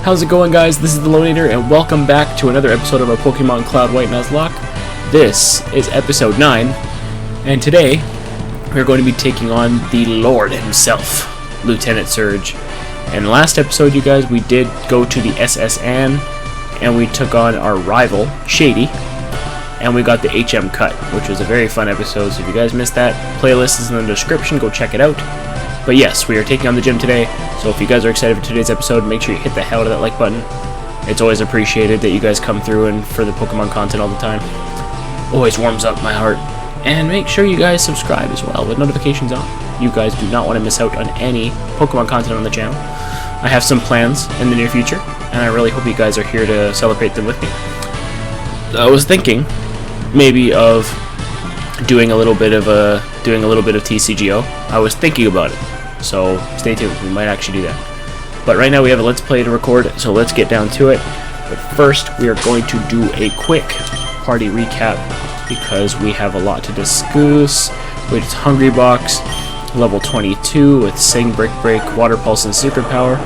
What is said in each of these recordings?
How's it going, guys? This is the Loewenator, and welcome back to another episode of our Pokemon Cloud White Nuzlocke. This is episode 9, and today we're going to be taking on the Lord himself, Lieutenant Surge. And last episode, you guys, we did go to the SS Anne, and we took on our rival, Shady, and we got the HM cut, which was a very fun episode. So if you guys missed that, playlist is in the description, go check it out. But yes, we are taking on the gym today, so if you guys are excited for today's episode, make sure you hit the hell out of that like button. It's always appreciated that you guys come through and for the Pokemon content all the time. Always warms up my heart. And make sure you guys subscribe as well with notifications on. You guys do not want to miss out on any Pokemon content on the channel. I have some plans in the near future, and I really hope you guys are here to celebrate them with me. I was thinking maybe of doing a little bit of TCGO. I was thinking about it. So stay tuned, we might actually do that. But right now we have a Let's Play to record, so let's get down to it. But first, we are going to do a quick party recap because we have a lot to discuss. Which is Hungry Box, level 22 with Sing, Brick Break, Water Pulse, and Secret Power.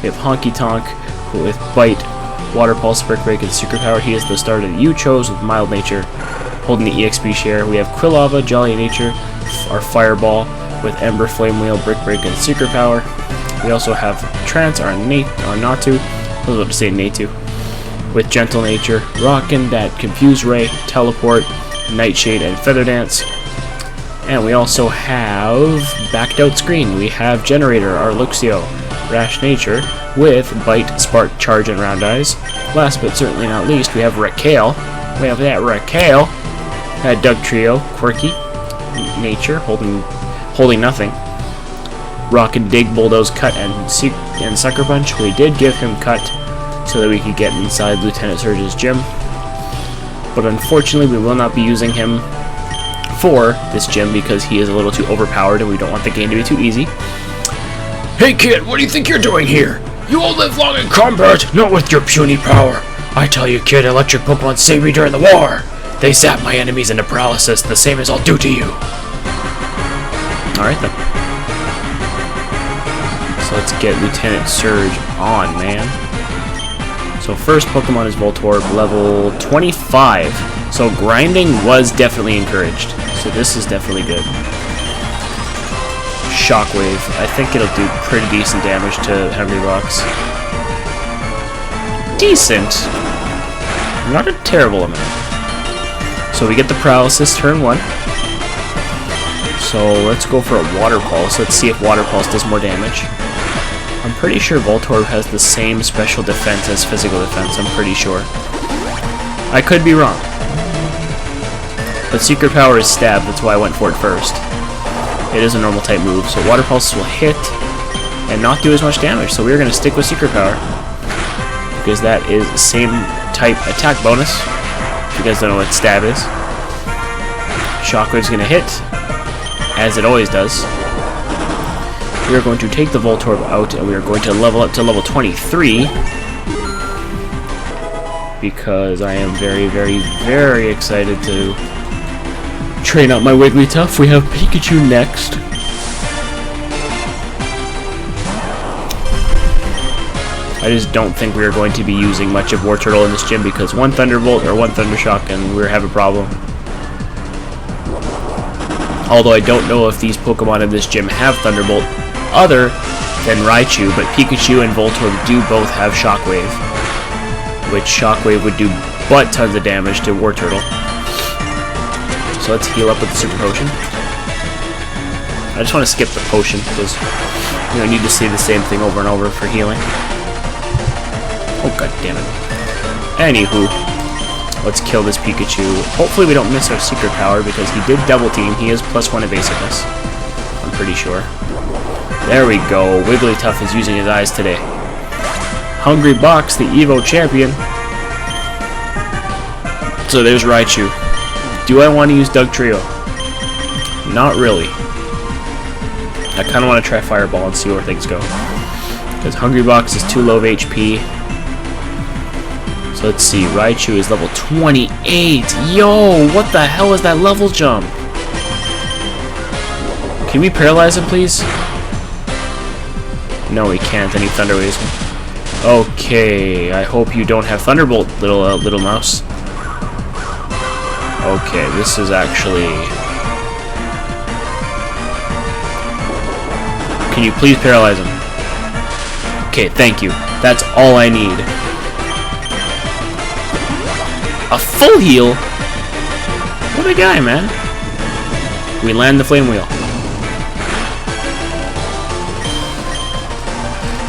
We have Honky Tonk with Bite, Water Pulse, Brick Break, and Secret Power. He is the starter that you chose with Mild Nature, holding the EXP share. We have Quilava, Jolly Nature, our Fireball, with Ember, Flame Wheel, Brick Break, and Secret Power. We also have Trance, our Natu, I was about to say Natu, with Gentle Nature, Rockin', that Confuse Ray, Teleport, Nightshade, and Feather Dance. And we also have Backed Out Screen. We have Generator, our Luxio, Rash Nature, with Bite, Spark, Charge, and Round Eyes. Last but certainly not least, we have Raquel. We have that Raquel, that Doug Trio, Quirky, Nature, holding nothing. Rock and Dig, Bulldoze, Cut, and Sucker Punch. We did give him Cut so that we could get inside Lieutenant Surge's gym. But unfortunately, we will not be using him for this gym because he is a little too overpowered and we don't want the game to be too easy. Hey kid, what do you think you're doing here? You won't live long in combat, not with your puny power. I tell you kid, electric Pokemon saved me during the war. They zap my enemies into paralysis, the same as I'll do to you. Alright then. So let's get Lieutenant Surge on, man. So first Pokemon is Voltorb, level 25. So grinding was definitely encouraged. So this is definitely good. Shockwave. I think it'll do pretty decent damage to Hungry Box. Decent. Not a terrible amount. So we get the Paralysis turn 1. So let's go for a Water Pulse. Let's see if Water Pulse does more damage. I'm pretty sure Voltorb has the same special defense as physical defense. I'm pretty sure. I could be wrong. But Secret Power is Stab. That's why I went for it first. It is a normal type move. So Water Pulse will hit and not do as much damage. So we're going to stick with Secret Power because that is the same type attack bonus. If you guys don't know what Stab is. Shockwave's going to hit, as it always does. We are going to take the Voltorb out, and we are going to level up to level 23. Because I am very, very, very excited to train up my Wigglytuff. We have Pikachu next. I just don't think we are going to be using much of Wartortle in this gym because one Thunderbolt or one Thundershock and we're having a problem. Although I don't know if these Pokemon in this gym have Thunderbolt other than Raichu, but Pikachu and Voltorb do both have Shockwave, which Shockwave would do butt tons of damage to Wartortle. So let's heal up with the Super Potion. I just want to skip the potion because you don't need to say the same thing over and over for healing. Oh god damn it. Anywho, let's kill this Pikachu. Hopefully we don't miss our Secret Power because he did double team. He is +1 evasiveness. I'm pretty sure. There we go. Wigglytuff is using his eyes today. Hungry Box, the Evo champion. So there's Raichu. Do I want to use Doug Trio? Not really. I kind of want to try Fireball and see where things go. Because Hungry Box is too low of HP. So let's see. Raichu is level 28. Yo, what the hell is that level jump? Can we paralyze him, please? No, he can't, and he Thunder Waves me. Okay, I hope you don't have Thunderbolt, little mouse. Okay, this is actually... Can you please paralyze him? Okay, thank you. That's all I need. A full heal? What a guy, man. We land the flame wheel.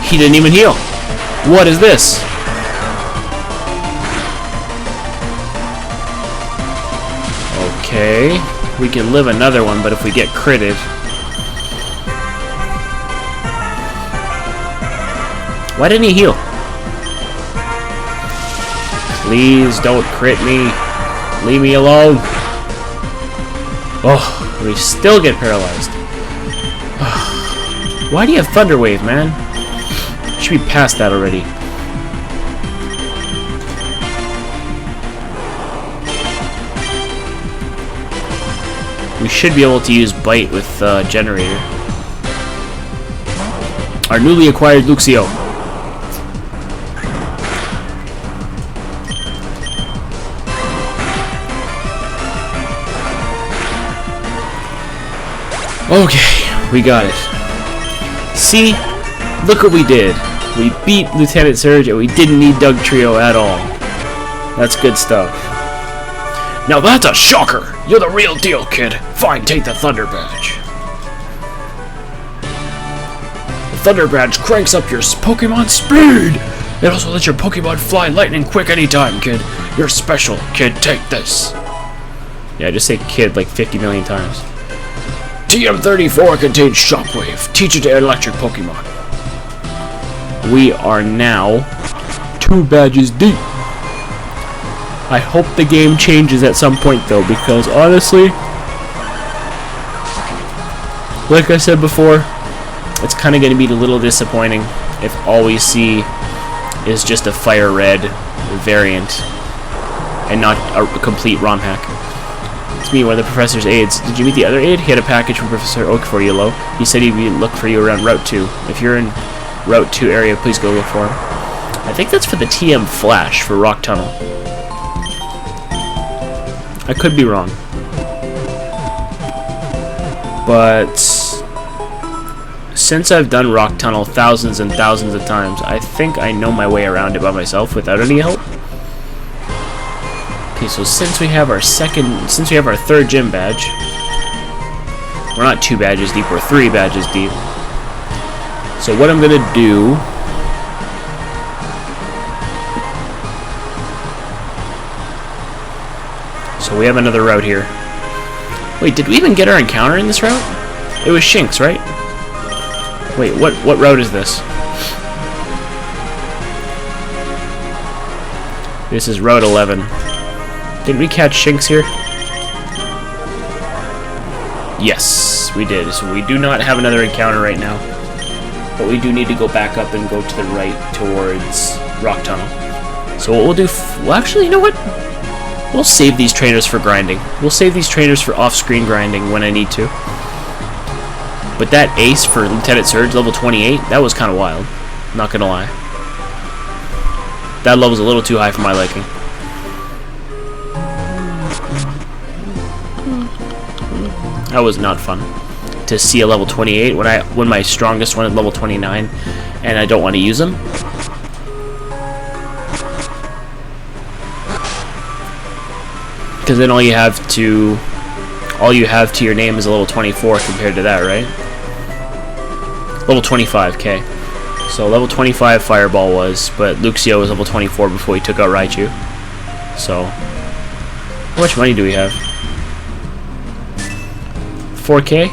He didn't even heal. What is this? Okay. We can live another one, but if we get critted... Why didn't he heal? Please don't crit me. Leave me alone. Oh, we still get paralyzed. Why do you have Thunder Wave, man? Should be past that already. We should be able to use Bite with Generator. Our newly acquired Luxio. Okay, we got it. See? Look what we did. We beat Lieutenant Surge and we didn't need Dugtrio at all. That's good stuff. Now that's a shocker! You're the real deal, kid. Fine, take the Thunder Badge. The Thunder Badge cranks up your Pokemon speed! It also lets your Pokemon fly lightning quick anytime, kid. You're special, kid. Take this. Yeah, just say kid like 50 million times. TM34 contains Shockwave. Teach it to electric Pokemon. We are now 2 badges deep. I hope the game changes at some point though, because honestly, like I said before, it's kind of going to be a little disappointing if all we see is just a Fire Red variant and not a complete ROM hack. It's me, one of the Professor's aides. Did you meet the other aide? He had a package from Professor Oak for you, Lo. He said he'd look for you around Route 2. If you're in Route 2 area, please go look for him. I think that's for the TM Flash for Rock Tunnel. I could be wrong. But since I've done Rock Tunnel thousands and thousands of times, I think I know my way around it by myself without any help. Okay, so since we have our third gym badge, we're not 2 badges deep, we're 3 badges deep. So what I'm gonna do so we have another route here. Wait, did we even get our encounter in this route? It was Shinx, right? Wait, what route is this? This is Route 11. Did we catch Shinx here? Yes, we did. So we do not have another encounter right now. But we do need to go back up and go to the right towards Rock Tunnel. So what we'll do... well, actually, you know what? We'll save these trainers for grinding. We'll save these trainers for off-screen grinding when I need to. But that ace for Lieutenant Surge, level 28, that was kind of wild. Not gonna lie. That level's a little too high for my liking. That was not fun. To see a level 28 when my strongest one is level 29 and I don't want to use them. Because then all you have to your name is a level 24 compared to that, right? Level 25, okay. So level 25 Fireball was, but Luxio was level 24 before he took out Raichu. So, how much money do we have? 4K?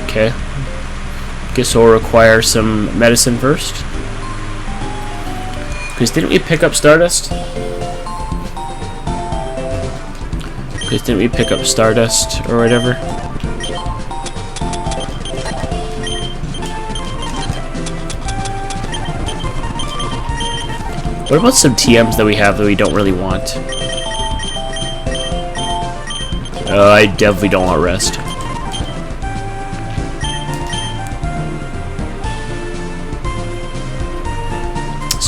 Okay. Guess we'll require some medicine first. Because didn't we pick up Stardust? Because didn't we pick up Stardust or whatever? What about some TMs that we have that we don't really want? I definitely don't want Rest.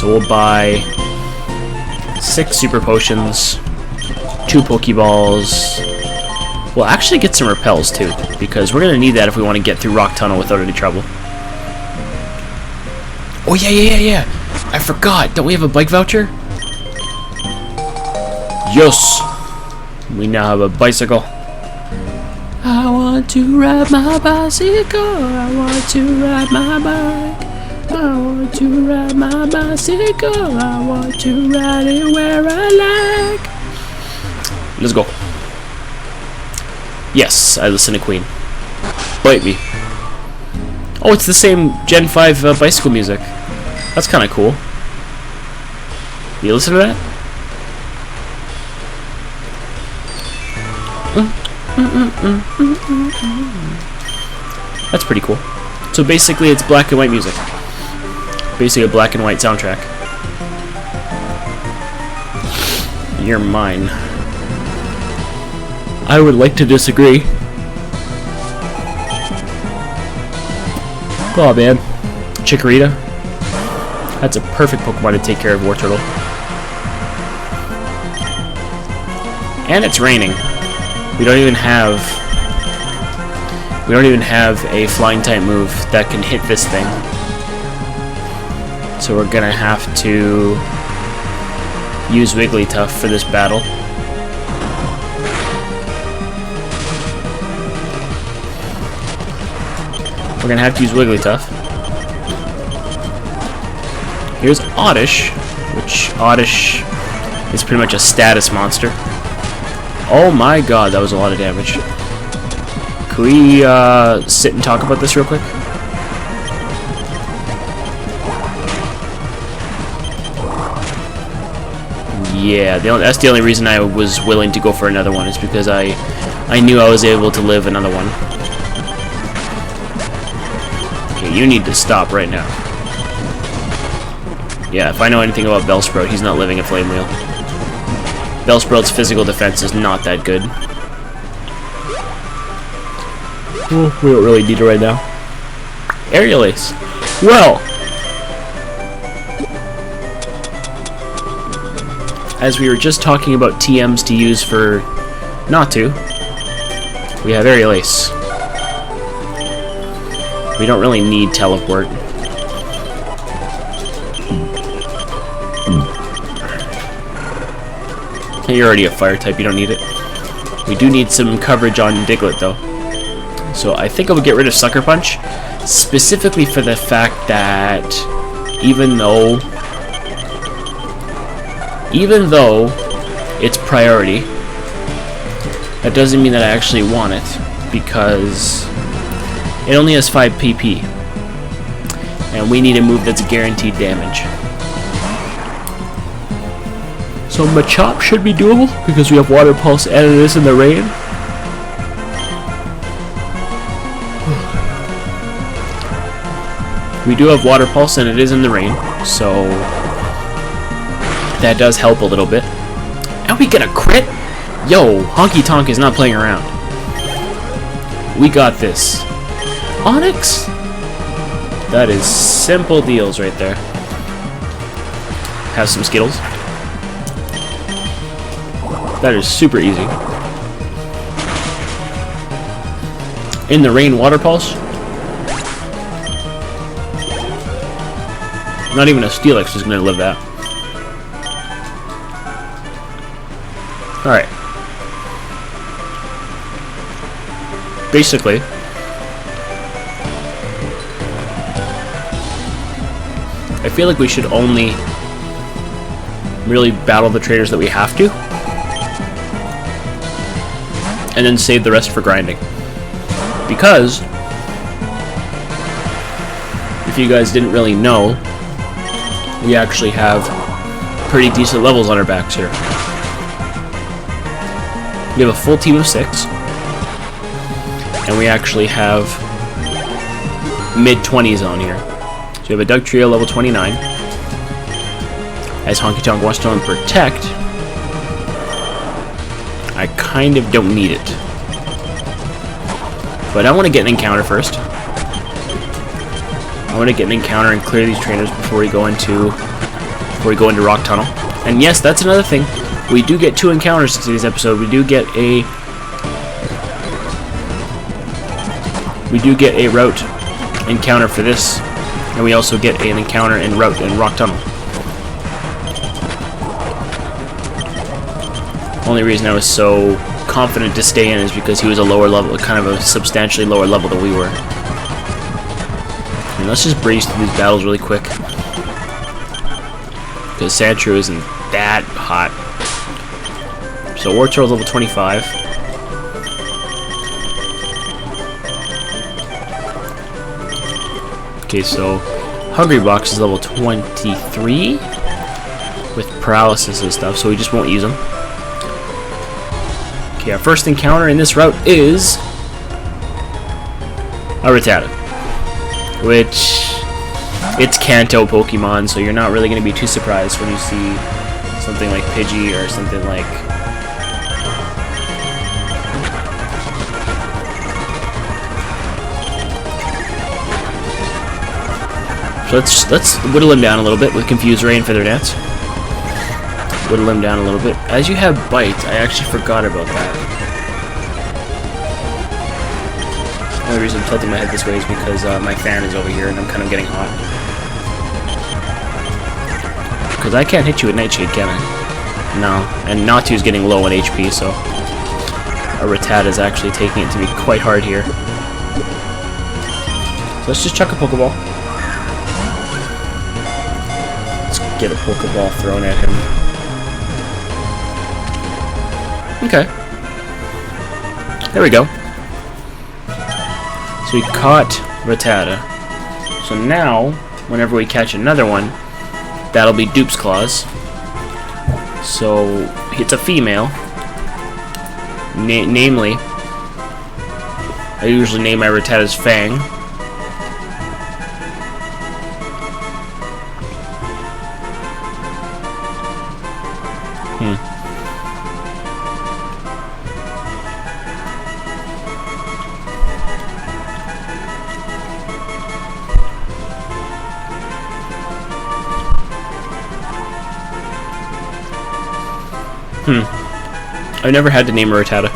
So we'll buy 6 super potions, 2 Pokeballs. We'll actually get some repels too, because we're gonna need that if we want to get through Rock Tunnel without any trouble. Oh yeah. I forgot. Don't we have a bike voucher? Yes. We now have a bicycle. I want to ride my bicycle. I want to ride my bike. I want to ride my bicycle. I want to ride it where I like. Let's go. Yes, I listen to Queen. Bite me. Oh, it's the same Gen 5 bicycle music. That's kind of cool. You listen to that? That's pretty cool. So basically it's black and white music. Basically a black and white soundtrack. You're mine. I would like to disagree. Oh man. Chikorita. That's a perfect Pokemon to take care of Wartortle. And it's raining. We don't even have a flying type move that can hit this thing. So we're gonna have to use Wigglytuff for this battle. We're gonna have to use Wigglytuff. Here's Oddish, which Oddish is pretty much a status monster. Oh my god, that was a lot of damage. Can we sit and talk about this real quick? Yeah, that's the only reason I was willing to go for another one, is because I knew I was able to live another one. Okay, you need to stop right now. Yeah, if I know anything about Bellsprout, he's not living a Flame Wheel. Bellsprout's physical defense is not that good. Well, we don't really need it right now. Aerial Ace. Well, as we were just talking about TMs to use for not to, we have Aerial Ace. We don't really need Teleport. You're already a fire type, you don't need it. We do need some coverage on Diglett though. So I think I would get rid of Sucker Punch, specifically for the fact that even though it's priority, that doesn't mean that I actually want it, because it only has 5 PP. And we need a move that's guaranteed damage. So Machop should be doable, because we have Water Pulse and it is in the rain. We do have Water Pulse and it is in the rain, so that does help a little bit. And we get a crit? Yo, Honky Tonk is not playing around. We got this. Onyx? That is simple deals right there. Have some Skittles. That is super easy. In the rain, Water Pulse. Not even a Steelix is going to live that. Alright. Basically, I feel like we should only really battle the traders that we have to, and then save the rest for grinding. Because, if you guys didn't really know, we actually have pretty decent levels on our backs here. We have a full team of 6, and we actually have mid-20s on here. So we have a Doug Trio level 29, as Honky Tonk wants to learn Protect. I kind of don't need it. But I want to get an encounter first. I want to get an encounter and clear these trainers before we go into before we go into Rock Tunnel. And yes, that's another thing. We do get 2 encounters in today's episode. We do get a route encounter for this, and we also get an encounter en route in Rock Tunnel. Only reason I was so confident to stay in is because he was a lower level, kind of a substantially lower level than we were. And let's just breeze through these battles really quick, because Sandshrew isn't that hot. So Wartor's level 25. Okay, so Hungry Box is level 23 with paralysis and stuff, so we just won't use them. Okay, our first encounter in this route is a Rattata, which it's Kanto Pokemon, so you're not really going to be too surprised when you see something like Pidgey or something like let's whittle him down a little bit with Confuse Ray and Feather Dance. Whittle him down a little bit. As you have Bite, I actually forgot about that. The only reason I'm tilting my head this way is because my fan is over here and I'm kind of getting hot. Because I can't hit you with Nightshade, can I? No. And Natu's getting low on HP, so a Rattata is actually taking it to be quite hard here. So let's just chuck a Pokeball. Get a Pokeball thrown at him. Okay. There we go. So we caught Rattata. So now, whenever we catch another one, that'll be Dupe's Claws. So it's a female. Namely, I usually name my Rattatas Fang. I've never had to name a Rattata,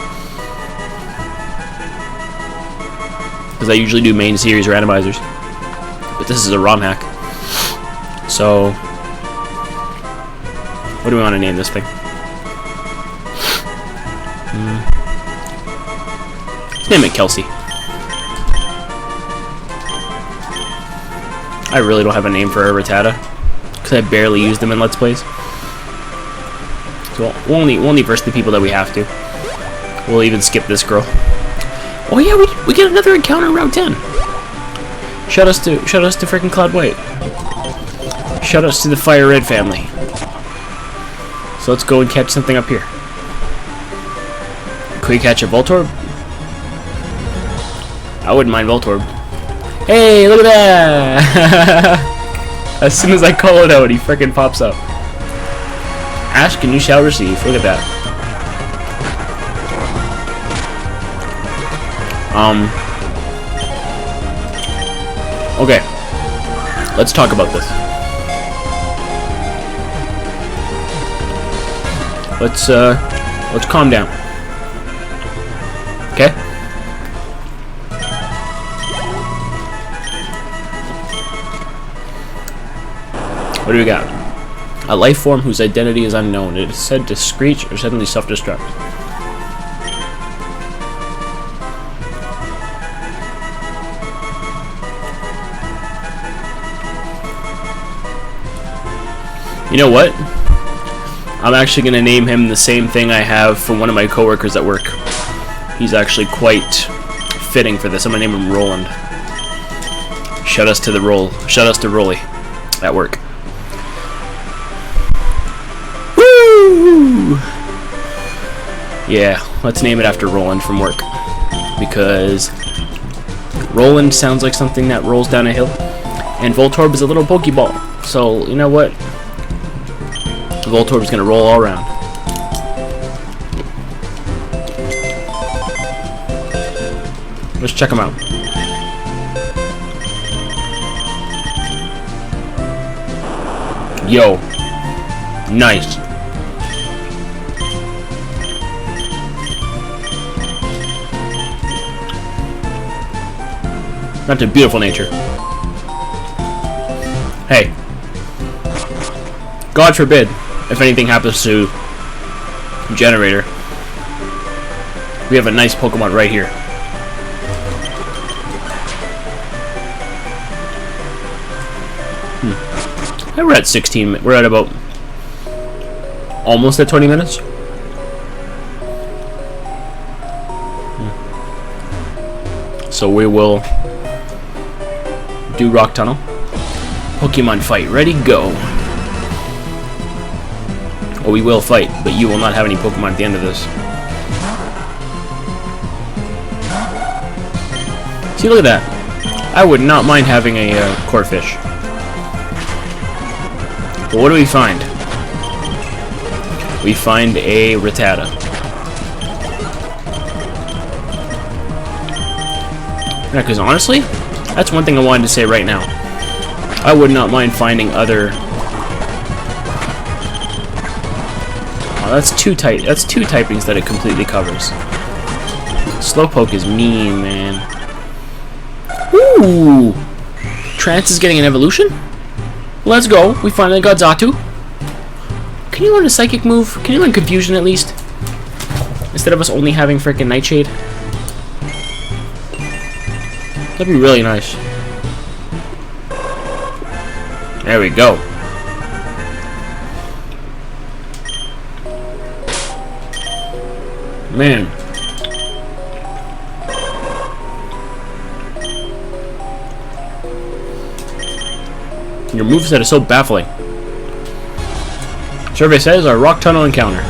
because I usually do main series randomizers, but this is a ROM hack. So what do we want to name this thing? Let's name it Kelsey. I really don't have a name for a Rattata, because I barely use them in Let's Plays. So we'll only verse the people that we have to. We'll even skip this girl. Oh yeah, we get another encounter in Route 10. Shout us to freaking Cloud White. Shout us to the Fire Red family. So let's go and catch something up here. Could we catch a Voltorb? I wouldn't mind Voltorb. Hey, look at that! As soon as I call it out, he freaking pops up. Ask and you shall receive. Look at that. Okay. Let's talk about this. Let's calm down. Okay? What do we got? A life form whose identity is unknown. It is said to screech or suddenly self-destruct. You know what? I'm actually going to name him the same thing I have for one of my coworkers at work. He's actually quite fitting for this. I'm going to name him Roland. Shout us to the roll. Shout us to Rolly at work. Yeah, let's name it after Roland from work, because Roland sounds like something that rolls down a hill, and Voltorb is a little Pokeball, so you know what? Voltorb is going to roll all around. Let's check him out. Yo, Nice. That's a beautiful nature. Hey. God forbid if anything happens to Generator. We have a nice Pokemon right here. We're at 16. We're at about almost at 20 minutes. So we will do Rock Tunnel. Pokemon fight. Ready, go. Oh, we will fight, but you will not have any Pokemon at the end of this. See, look at that. I would not mind having a Corphish. But what do we find? We find a Rattata. Yeah, because honestly, that's one thing I wanted to say right now. I would not mind finding other... Oh, that's two typings that it completely covers. Slowpoke is mean, man. Ooh! Trance is getting an evolution? Let's go. We finally got Xatu. Can you learn a psychic move? Can you learn Confusion at least? Instead of us only having frickin' Nightshade? That'd be really nice. There we go. Man. Your moveset is so baffling. Survey says our Rock Tunnel encounter.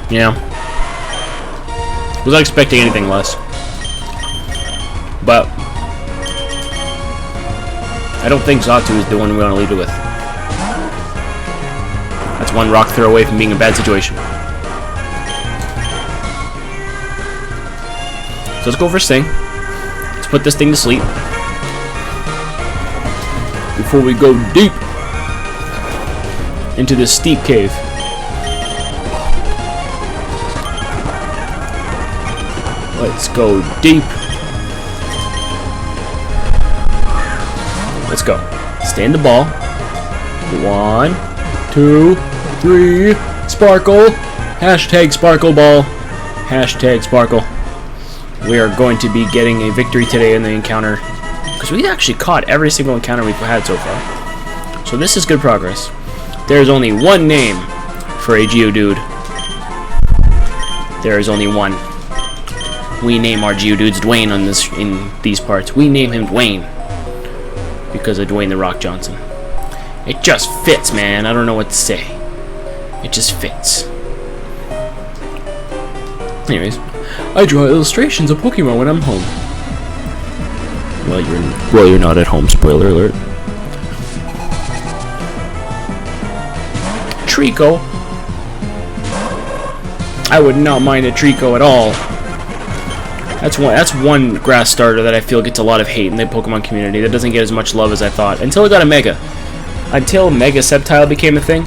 Yeah. Was not expecting anything less. But I don't think Xatu is the one we want to lead it with. That's one rock throw away from being a bad situation. So let's go for Sting. Let's put this thing to sleep before we go deep into this steep cave. Let's go deep. Let's go. Stay in the ball. 1, 2, 3. Sparkle. Hashtag Sparkle Ball. Hashtag Sparkle. We are going to be getting a victory today in the encounter, because we actually caught every single encounter we've had so far. So this is good progress. There's only one name for a Geodude. There is only one. We name our Geodudes Dwayne in these parts. We name him Dwayne because of Dwayne the Rock Johnson. It just fits, man. I don't know what to say. It just fits. Anyways, I draw illustrations of Pokemon when I'm home. Well, you're not at home. Spoiler alert. Trico. I would not mind a Trico at all. That's one grass starter that I feel gets a lot of hate in the Pokemon community. That doesn't get as much love as I thought until it got a Mega. Until Mega Sceptile became a thing.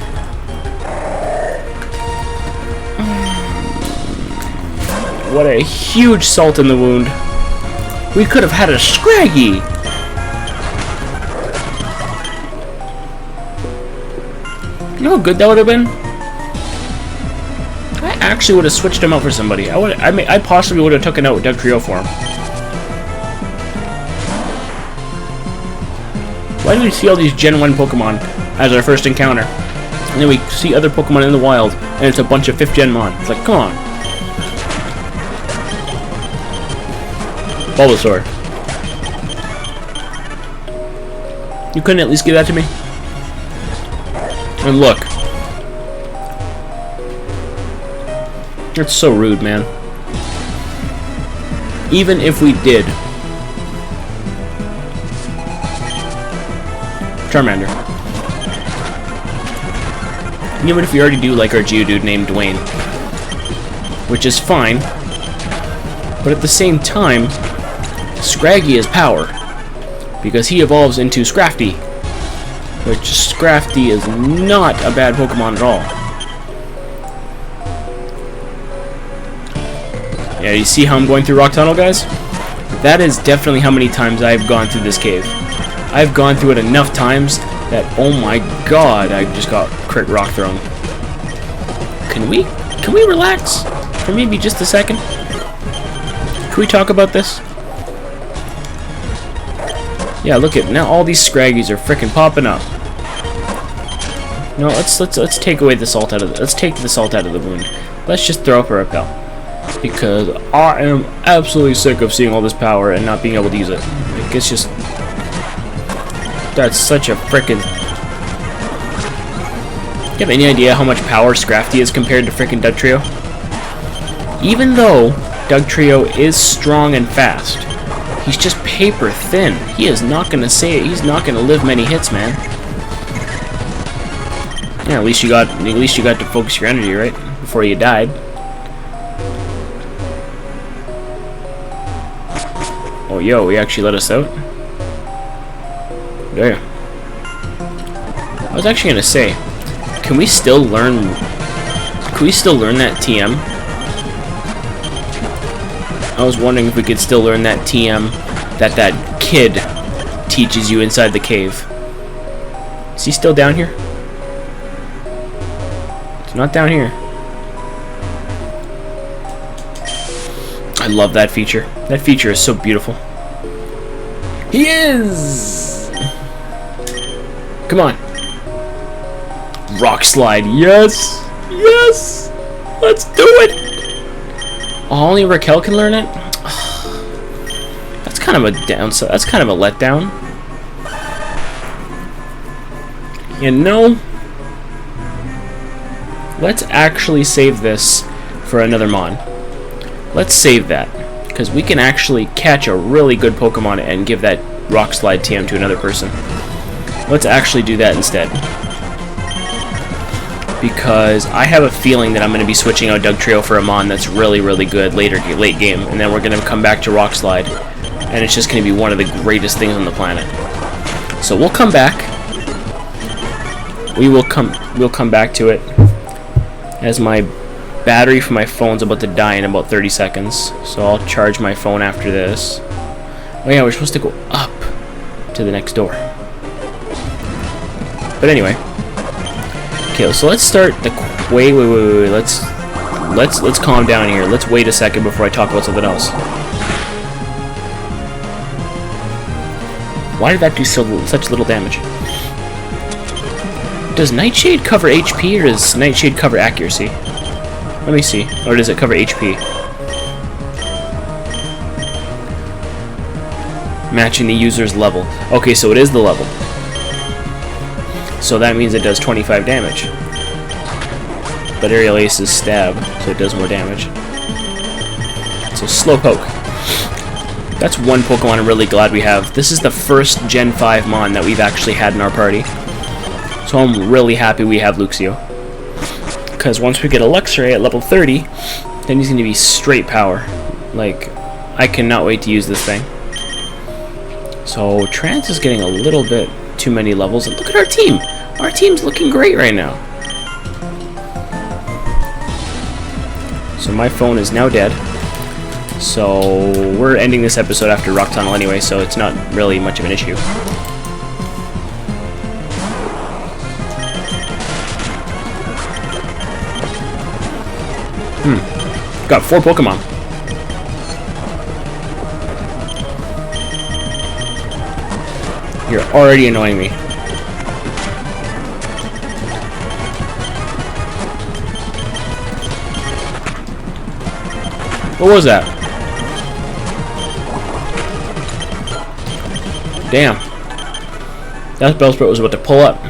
What a huge salt in the wound. We could have had a Scraggy. You know how good that would have been? I actually would have switched him out for somebody. I possibly would have taken out Dugtrio for him. Why do we see all these Gen 1 Pokemon as our first encounter? And then we see other Pokemon in the wild, and it's a bunch of 5th Gen Mon. It's like, come on. Bulbasaur. You couldn't at least give that to me? And look. That's so rude, man. Even if we did. Charmander. Even if we already do like our Geodude named Dwayne. Which is fine. But at the same time, Scraggy is power. Because he evolves into Scrafty. which Scrafty is not a bad Pokemon at all. Yeah, you see how I'm going through Rock Tunnel, guys? That is definitely how many times I've gone through this cave. I've gone through it enough times that, oh my god, I just got crit rock thrown. Can we relax for maybe just a second? Can we talk about this? Yeah, look at now all these Scraggies are freaking popping up. No, let's take away the salt out of let's take the salt out of the wound. Let's just throw up a repel. Because I am absolutely sick of seeing all this power and not being able to use it. Like, it's just, that's such a frickin'. You have any idea how much power Scrafty is compared to frickin' Dugtrio? Even though Dugtrio is strong and fast, he's just paper thin. He is not gonna say it. He's not gonna live many hits, man. Yeah, at least you got to focus your energy, right? Before you died. Oh, yo, he actually let us out? There. I was actually gonna say, can we still learn that TM? I was wondering if we could still learn that TM that kid teaches you inside the cave. Is he still down here? It's not down here. I love that feature. That feature is so beautiful. He is! Come on. Rock slide. Yes! Yes! Let's do it! Oh, only Raquel can learn it? That's kind of a downside. That's kind of a letdown. You know, let's actually save this for another mon. Let's save that, because we can actually catch a really good Pokemon and give that Rock Slide TM to another person. Let's actually do that instead. Because I have a feeling that I'm going to be switching out Dugtrio for a mon that's really, really good late game, and then we're going to come back to Rock Slide, and it's just going to be one of the greatest things on the planet. So we'll come back. We'll come back to it as my battery for my phone's about to die in about 30 seconds, so I'll charge my phone after this. Oh yeah, we're supposed to go up to the next door. But anyway, okay, so let's start the wait. Let's calm down here. Let's wait a second before I talk about something else. Why did that do such little damage? Does Nightshade cover HP or does Nightshade cover accuracy? Let me see. Or does it cover HP? Matching the user's level. Okay, so it is the level. So that means it does 25 damage. But Aerial Ace is stab, so it does more damage. So Slowpoke. That's one Pokemon I'm really glad we have. This is the first Gen 5 Mon that we've actually had in our party. So I'm really happy we have Luxio. Because once we get a Luxray at level 30, then he's going to be straight power. Like, I cannot wait to use this thing. So Trance is getting a little bit too many levels. And look at our team! Our team's looking great right now. So my phone is now dead. So we're ending this episode after Rock Tunnel anyway, so it's not really much of an issue. Got 4 Pokemon. You're already annoying me. What was that? Damn. That Bellsprout was about to pull up.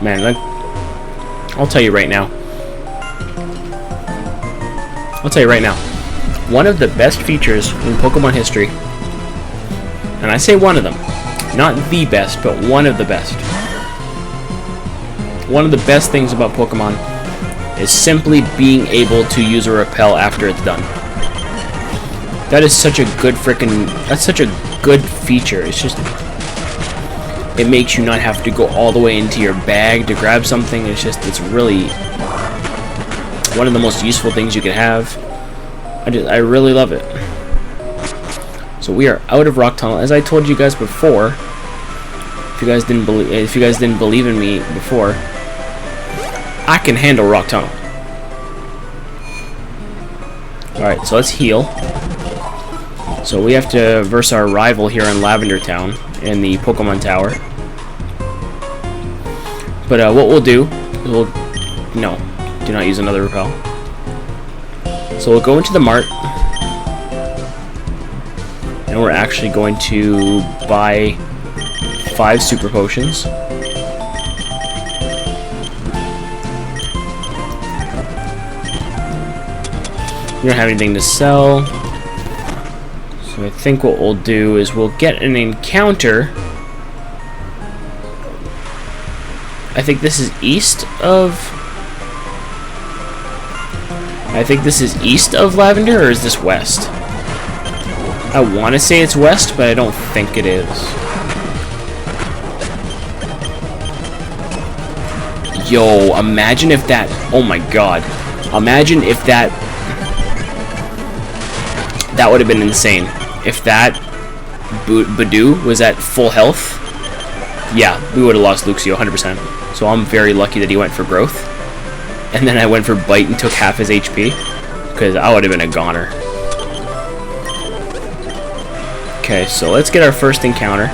Man, I'll tell you right now. One of the best features in Pokemon history, and I say one of them, not the best, but one of the best. One of the best things about Pokemon is simply being able to use a repel after it's done. That is such a good that's such a good feature. It's just, It makes you not have to go all the way into your bag to grab something. It's really one of the most useful things you can have. I really love it. So we are out of Rock Tunnel. As I told you guys before, if you guys didn't believe in me before, I can handle Rock Tunnel. Alright, so let's heal. So we have to verse our rival here in Lavender Town in the Pokemon Tower. But what we'll do, no, do not use another repel. So we'll go into the mart, and we're actually going to buy 5 super potions. We don't have anything to sell. So I think what we'll do is we'll get an encounter. I think this is east of Lavender, or is this west? I want to say it's west, but I don't think it is. Yo, imagine if that... Oh my god. Imagine if that would have been insane. If that Badoo was at full health, yeah, we would have lost Luxio 100%. So I'm very lucky that he went for growth. And then I went for bite and took half his HP, because I would have been a goner. Okay, so let's get our first encounter.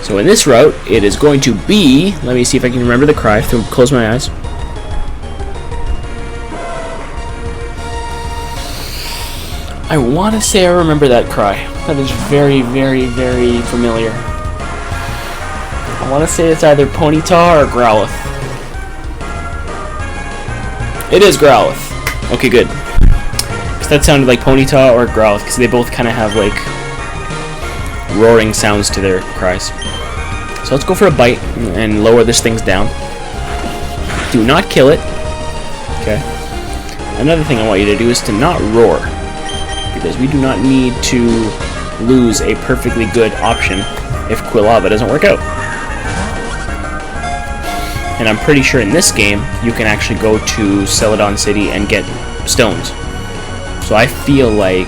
So in this route, it is going to be... Let me see if I can remember the cry. Close my eyes. I want to say I remember that cry. That is very, very, very familiar. I want to say it's either Ponyta or Growlithe. It is Growlithe. Okay, good. Because that sounded like Ponyta or Growlithe, because they both kind of have, like, roaring sounds to their cries. So let's go for a bite and lower this thing down. Do not kill it. Okay. Another thing I want you to do is to not roar, because we do not need to lose a perfectly good option if Quilava doesn't work out. And I'm pretty sure in this game you can actually go to Celadon City and get stones. So I feel like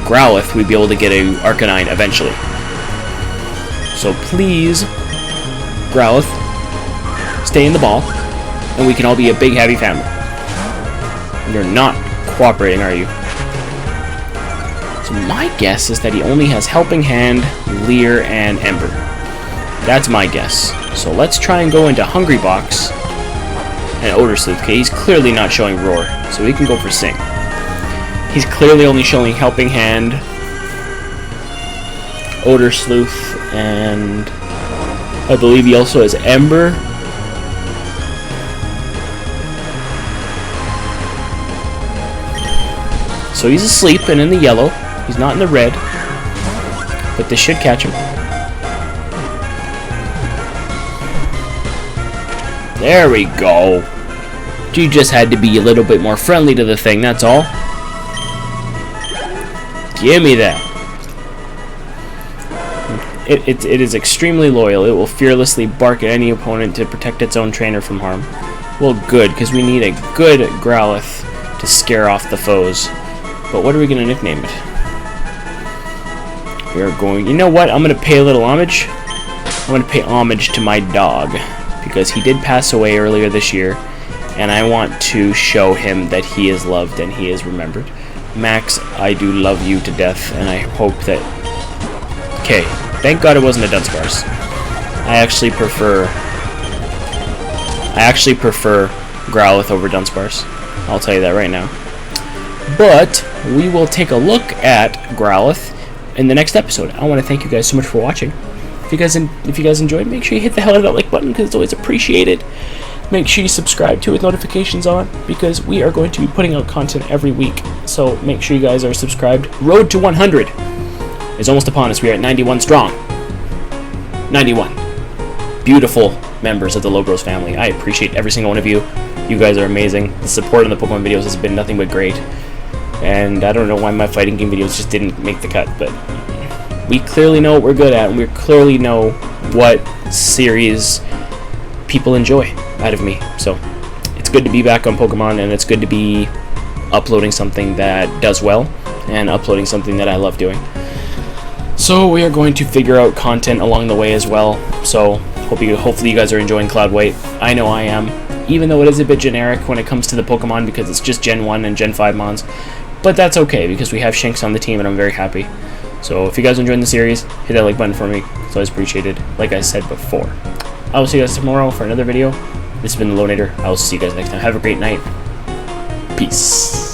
Growlithe we'd be able to get a Arcanine eventually. So please, Growlithe, stay in the ball, and we can all be a big happy family. You're not cooperating, are you? So my guess is that he only has Helping Hand, Leer, and Ember. That's my guess. So let's try and go into Hungry Box and Odor Sleuth. Okay, he's clearly not showing Roar, so we can go for Sing. He's clearly only showing Helping Hand, Odor Sleuth, and I believe he also has Ember. So he's asleep and in the yellow. He's not in the red, but this should catch him. There we go. You just had to be a little bit more friendly to the thing, that's all. Give me that. It is extremely loyal. It will fearlessly bark at any opponent to protect its own trainer from harm. Well, good, because we need a good Growlithe to scare off the foes. But what are we going to nickname it? We are going... You know what? I'm going to pay a little homage. I'm going to pay homage to my dog, because he did pass away earlier this year, and I want to show him that he is loved and he is remembered. Max, I do love you to death, and I hope that... Okay, thank God it wasn't a Dunsparce. I actually prefer Growlithe over Dunsparce. I'll tell you that right now. But we will take a look at Growlithe in the next episode. I want to thank you guys so much for watching. If you guys enjoyed, make sure you hit the hell out of that like button, because it's always appreciated. Make sure you subscribe to it with notifications on, because we are going to be putting out content every week. So make sure you guys are subscribed. Road to 100 is almost upon us. We are at 91 strong. 91. Beautiful members of the Logros family. I appreciate every single one of you. You guys are amazing. The support on the Pokemon videos has been nothing but great. And I don't know why my fighting game videos just didn't make the cut, but we clearly know what we're good at, and we clearly know what series people enjoy out of me. So it's good to be back on Pokemon, and it's good to be uploading something that does well and uploading something that I love doing. So we are going to figure out content along the way as well. So hopefully you guys are enjoying Cloud White. I know I am, even though it is a bit generic when it comes to the Pokemon because it's just Gen 1 and Gen 5 mons. But that's okay because we have Shinx on the team and I'm very happy. So if you guys are enjoying the series, hit that like button for me. It's always appreciated, like I said before. I will see you guys tomorrow for another video. This has been the Loewenator. I will see you guys next time. Have a great night. Peace.